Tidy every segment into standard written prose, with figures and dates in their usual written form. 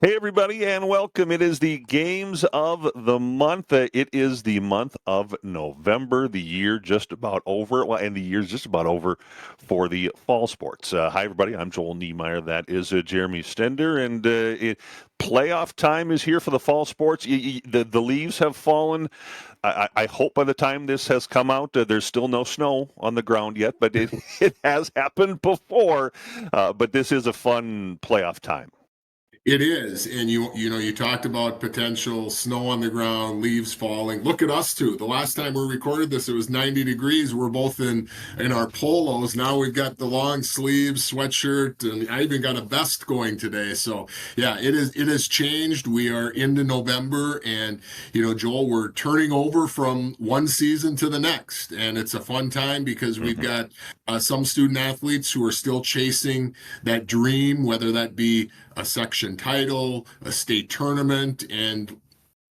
Hey, everybody, and welcome. It is the games of the month. It is the month of November, the year just about over. Well, and the year's just about over for the fall sports. Hi, everybody. I'm Joel Niemeyer. That is Jeremy Stender. And playoff time is here for the fall sports. The leaves have fallen. I hope by the time this has come out, there's still no snow on the ground yet, but it has happened before. But this is a fun playoff time. It is, and you talked about potential snow on the ground, leaves falling. Look at us too. The last time we recorded this, it was 90 degrees. We're both in our polos. Now we've got the long sleeves, sweatshirt, and I even got a vest going today. So yeah, it has changed. We are into November, and Joel, we're turning over from one season to the next, and it's a fun time because we've got some student athletes who are still chasing that dream, whether that be a section title, a state tournament, and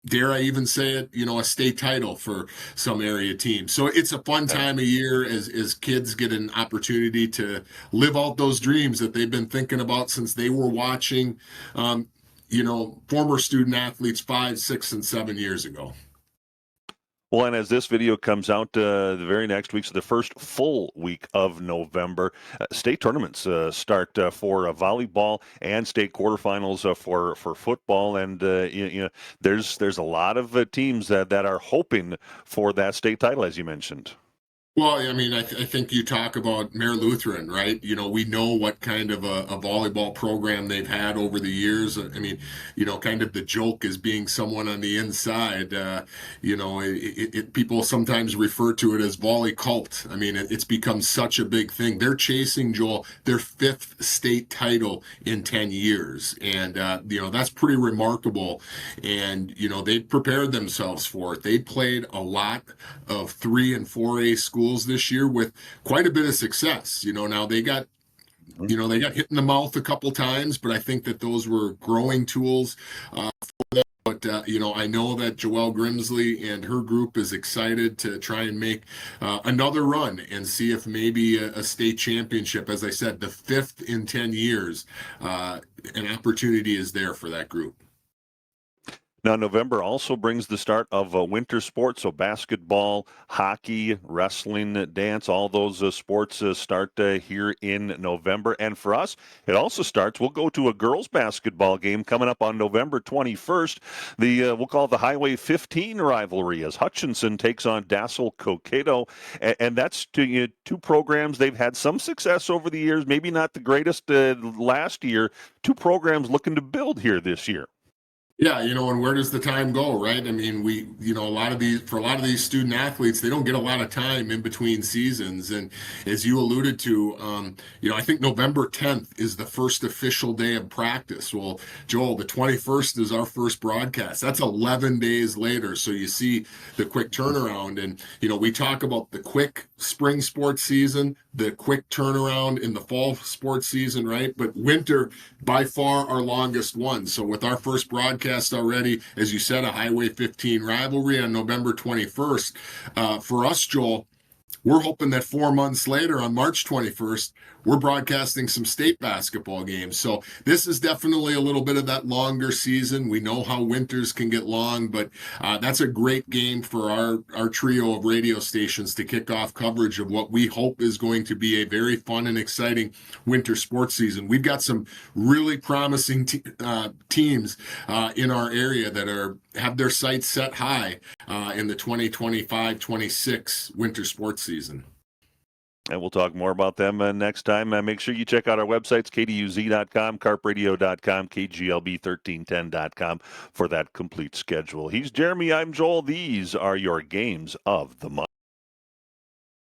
dare I even say it, a state title for some area teams. So it's a fun time of year as kids get an opportunity to live out those dreams that they've been thinking about since they were watching, former student athletes 5, 6, and 7 years ago. Well, and as this video comes out the very next week, so the first full week of November, state tournaments start for volleyball and state quarterfinals for football, and there's a lot of teams that are hoping for that state title, as you mentioned. Well, I mean, I think you talk about Mare Lutheran, right? We know what kind of a volleyball program they've had over the years. I mean, kind of the joke is being someone on the inside. People sometimes refer to it as volley cult. I mean, it's become such a big thing. They're chasing, Joel, their 5th state title in 10 years. And, that's pretty remarkable. And, they prepared themselves for it. They played a lot of 3 and 4A schools this year with quite a bit of success. Now they got hit in the mouth a couple times, but I think that those were growing tools for them. But I know that Joelle Grimsley and her group is excited to try and make another run and see if maybe a state championship, as I said, the 5th in 10 years, an opportunity is there for that group. Now, November also brings the start of winter sports, so basketball, hockey, wrestling, dance, all those sports start here in November. And for us, it also starts, we'll go to a girls' basketball game coming up on November 21st. We'll call it the Highway 15 rivalry as Hutchinson takes on Dassel Cokato. And that's two programs. They've had some success over the years, maybe not the greatest last year. Two programs looking to build here this year. Yeah, and where does the time go, right? I mean, a lot of these student athletes, they don't get a lot of time in between seasons. And as you alluded to, I think November 10th is the first official day of practice. Well, Joel, the 21st is our first broadcast. That's 11 days later. So you see the quick turnaround. And, we talk about the quick spring sports season, the quick turnaround in the fall sports season, right? But winter, by far our longest one. So with our first broadcast already, as you said, a Highway 15 rivalry on November 21st. For us, Joel, we're hoping that 4 months later, on March 21st, we're broadcasting some state basketball games. So this is definitely a little bit of that longer season. We know how winters can get long, but that's a great game for our trio of radio stations to kick off coverage of what we hope is going to be a very fun and exciting winter sports season. We've got some really promising teams in our area that have their sights set high in the 2025-26 winter sports season. And we'll talk more about them next time. Make sure you check out our websites, kduz.com, carpradio.com, kglb1310.com for that complete schedule. He's Jeremy, I'm Joel. These are your games of the month.